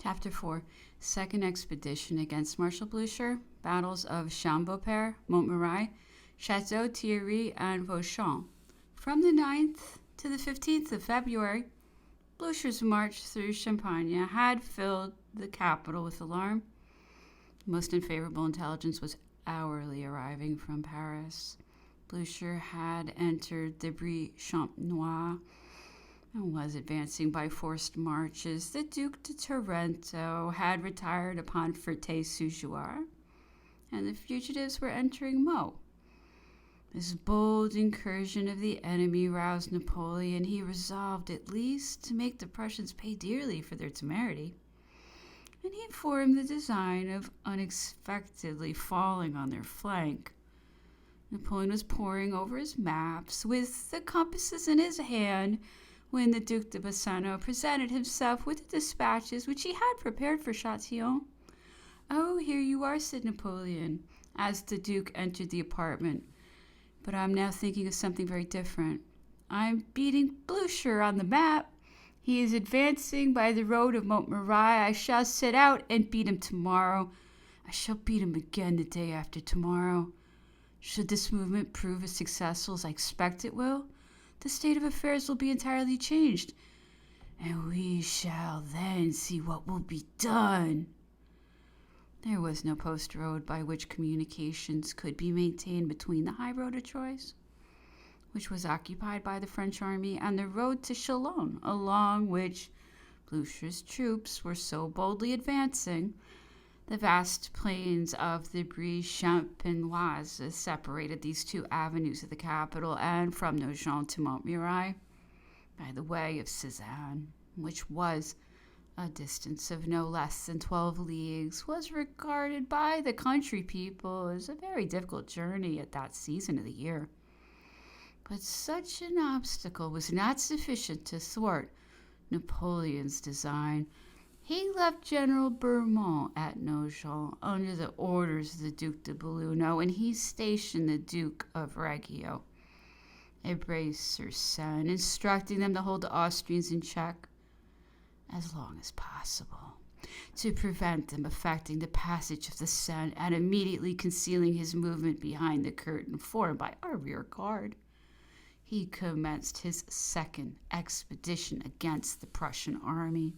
Chapter 4, Second Expedition against Marshal Blucher, Battles of Chambopere, Montmirail, Château Thierry, and Vauchamp. From the 9th to the 15th of February, Blucher's march through Champagne had filled the capital with alarm. Most unfavorable intelligence was hourly arriving from Paris. Blucher had entered the Brie Champenois and was advancing by forced marches. The Duc de Tarento had retired upon Ferté-sous-Jouarre, and the fugitives were entering Meaux. This bold incursion of the enemy roused Napoleon. He resolved at least to make the Prussians pay dearly for their temerity, and he formed the design of unexpectedly falling on their flank. Napoleon was poring over his maps with the compasses in his hand when the Duc de Bassano presented himself with the dispatches which he had prepared for Châtillon. "Oh, here you are," said Napoleon, as the Duke entered the apartment. "But I'm now thinking of something very different. I'm beating Blucher on the map. He is advancing by the road of Montmirail. I shall set out and beat him tomorrow. I shall beat him again the day after tomorrow. Should this movement prove as successful as I expect it will, the state of affairs will be entirely changed, and we shall then see what will be done." There was no post road by which communications could be maintained between the high road of Troyes, which was occupied by the French army, and the road to Chalon, along which Blucher's troops were so boldly advancing. The vast plains of the Brie Champenoise separated these two avenues of the capital, and from Nogent to Montmirail, by the way of Cézanne, which was a distance of no less than 12 leagues, was regarded by the country people as a very difficult journey at that season of the year. But such an obstacle was not sufficient to thwart Napoleon's design. He left General Bourmont at Nogent under the orders of the Duc de Belluno, and he stationed the Duke of Reggio at Bray-sur-Seine, instructing them to hold the Austrians in check as long as possible, to prevent them effecting the passage of the Seine and immediately concealing his movement behind the curtain formed by our rear guard. He commenced his second expedition against the Prussian army.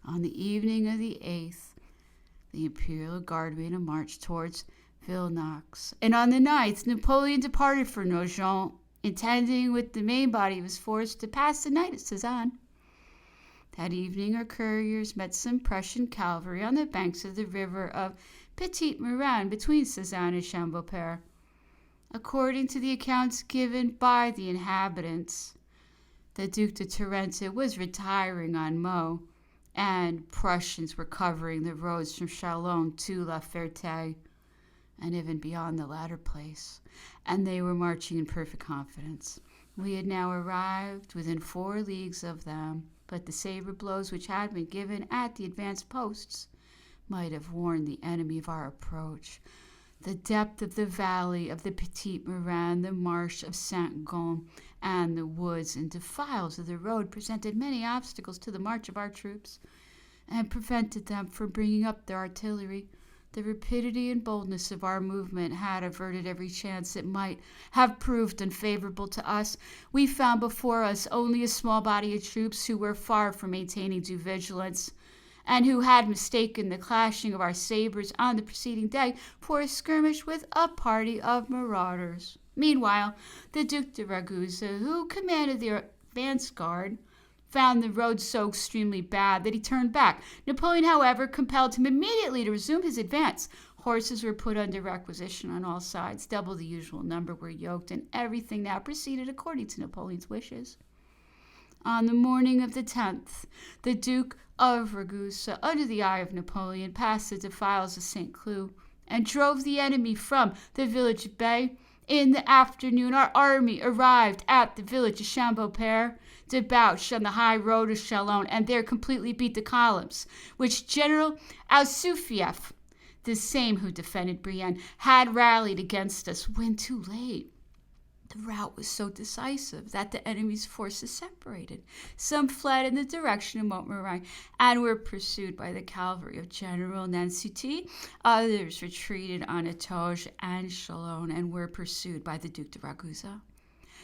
On the evening of the 8th, the Imperial Guard made a march towards Villenox, and on the 9th, Napoleon departed for Nogent, intending with the main body of his force to pass the night at Cézanne. That evening, our couriers met some Prussian cavalry on the banks of the river of Petit Morin between Cézanne and Chambopere. According to the accounts given by the inhabitants, the Duc de Tarento was retiring on Meaux, and Prussians were covering the roads from Chalon to La Ferté, and even beyond the latter place, and they were marching in perfect confidence. We had now arrived within 4 leagues of them, but the saber blows which had been given at the advanced posts might have warned the enemy of our approach. The depth of the valley of the Petit Morin, the marsh of Saint-Gon, and the woods and defiles of the road presented many obstacles to the march of our troops, and prevented them from bringing up their artillery. The rapidity and boldness of our movement had averted every chance that might have proved unfavorable to us. We found before us only a small body of troops who were far from maintaining due vigilance, and who had mistaken the clashing of our sabers on the preceding day for a skirmish with a party of marauders. Meanwhile, the Duc de Ragusa, who commanded the advance guard, found the road so extremely bad that he turned back. Napoleon, however, compelled him immediately to resume his advance. Horses were put under requisition on all sides, double the usual number were yoked, and everything now proceeded according to Napoleon's wishes. On the morning of the 10th, the Duke of Ragusa, under the eye of Napoleon, passed the defiles of St. Cloud and drove the enemy from the village of Bay. In the afternoon, our army arrived at the village of Chambopere, debouched on the high road of Chalon, and there completely beat the columns, which General Alsufieff, the same who defended Brienne, had rallied against us when too late. The rout was so decisive that the enemy's forces separated. Some fled in the direction of Montmirail and were pursued by the cavalry of General Nansouty. Others retreated on Étoges and Chalon and were pursued by the Duc de Ragusa.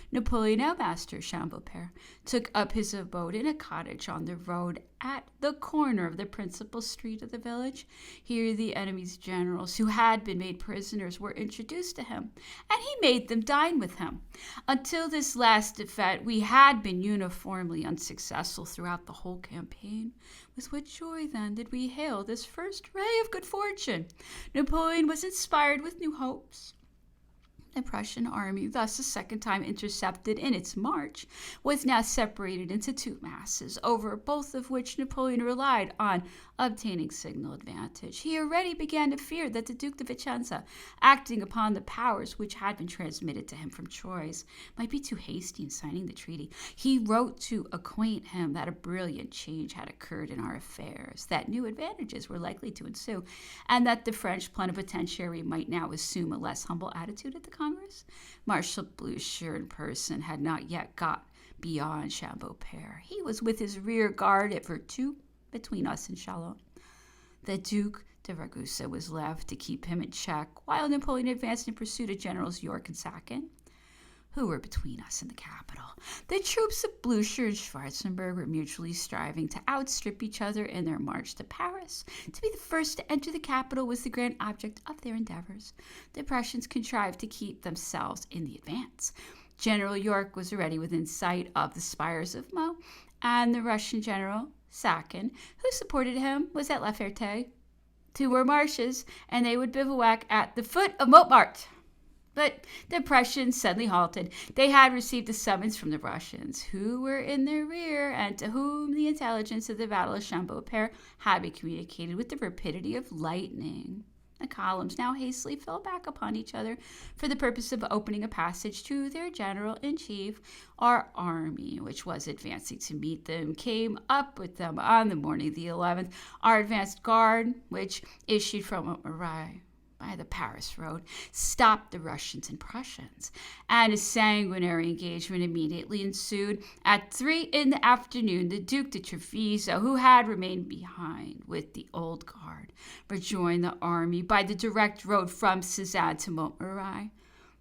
Napoleon, now master of Chambopert, took up his abode in a cottage on the road at the corner of the principal street of the village. Here the enemy's generals, who had been made prisoners, were introduced to him, and he made them dine with him. Until this last defeat, we had been uniformly unsuccessful throughout the whole campaign. With what joy, then, did we hail this first ray of good fortune! Napoleon was inspired with new hopes. The Prussian army, thus a second time intercepted in its march, was now separated into two masses, over both of which Napoleon relied on obtaining signal advantage. He already began to fear that the Duc de Vicenza, acting upon the powers which had been transmitted to him from Troyes, might be too hasty in signing the treaty. He wrote to acquaint him that a brilliant change had occurred in our affairs, that new advantages were likely to ensue, and that the French plenipotentiary might now assume a less humble attitude at the Congress. Marshal Blucher in person had not yet got beyond Chambopert. He was with his rear guard at Vertou, between us and Chalon. The Duc de Ragusa was left to keep him in check, while Napoleon advanced in pursuit of Generals York and Sacken, who were between us and the capital. The troops of Blucher and Schwarzenberg were mutually striving to outstrip each other in their march to Paris. To be the first to enter the capital was the grand object of their endeavors. The Prussians contrived to keep themselves in the advance. General York was already within sight of the spires of Meaux, and the Russian general, Sacken, who supported him, was at La Ferté. Two were marshes, and they would bivouac at the foot of Montmartre. But the Prussians suddenly halted. They had received a summons from the Russians, who were in their rear, and to whom the intelligence of the Battle of Chambopert had been communicated with the rapidity of lightning. The columns now hastily fell back upon each other for the purpose of opening a passage to their general-in-chief. Our army, which was advancing to meet them, came up with them on the morning of the 11th. Our advanced guard, which issued from Montmirail by the Paris road, stopped the Russians and Prussians, and a sanguinary engagement immediately ensued. At 3 in the afternoon, the Duc de Treviso, who had remained behind with the old guard, rejoined the army by the direct road from Cézanne to Montmirail.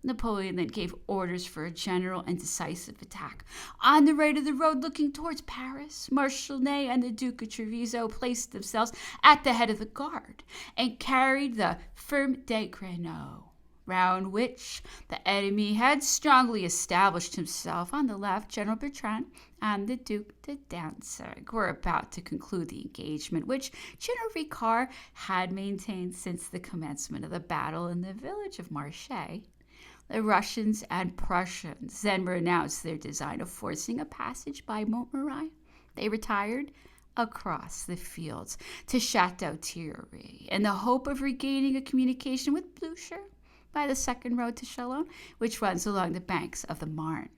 Napoleon then gave orders for a general and decisive attack. On the right of the road, looking towards Paris, Marshal Ney and the Duke of Treviso placed themselves at the head of the guard and carried the Ferme des Grenaux, round which the enemy had strongly established himself. On the left, General Bertrand and the Duc de Danzig were about to conclude the engagement, which General Ricard had maintained since the commencement of the battle in the village of Marche. The Russians and Prussians then renounced their design of forcing a passage by Montmirail. They retired across the fields to Château Thierry in the hope of regaining a communication with Blucher by the second road to Chalon, which runs along the banks of the Marne.